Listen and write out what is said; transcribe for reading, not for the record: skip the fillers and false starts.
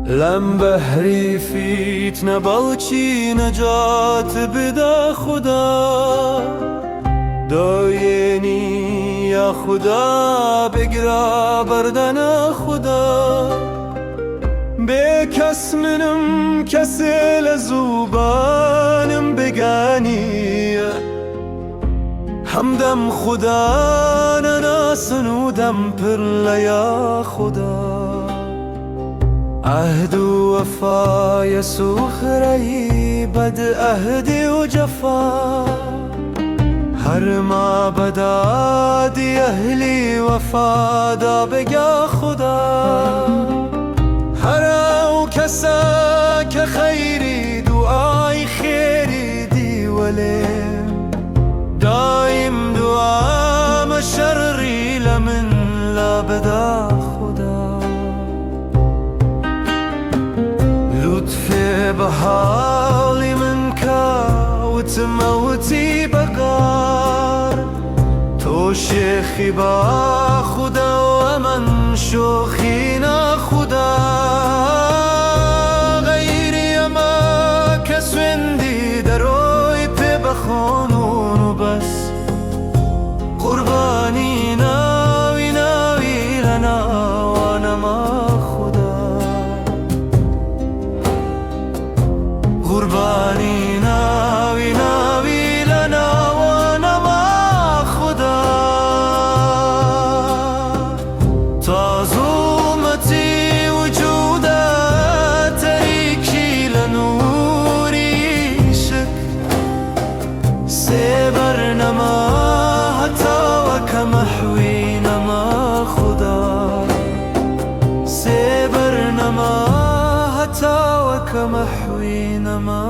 لم بهری فیتنه بالچی نجات بده خدا، داینی یا خدا بگرا بردن خدا. به کس منم کسی لزوبانم بگانی، همدم خدا نناسنودم پر لیا خدا. عهد و وفای سوخری بد عهدی و جفا، هر ما بدادی اهلی وفادا بگا خدا. هر او کسا که خیری دعای خیری دی ولیم، دایم دعام شرری لمن لا بدا خدا. لطف بحالی من کا و تموتی بقار، تو شیخی با خدا و من شوخی نا خدا. غیری ما کسوندی دروی پی بخونون و بس، قربانی ناوی ناوی لنا و نما خدا. قربانی ناوی ناوی لنا و نما خدا. تا ظلمتی وجودت تریکی لنوری شک، سبر نما حتی و کمحوی نما خدا. سبر نما حتی و کمحوی نما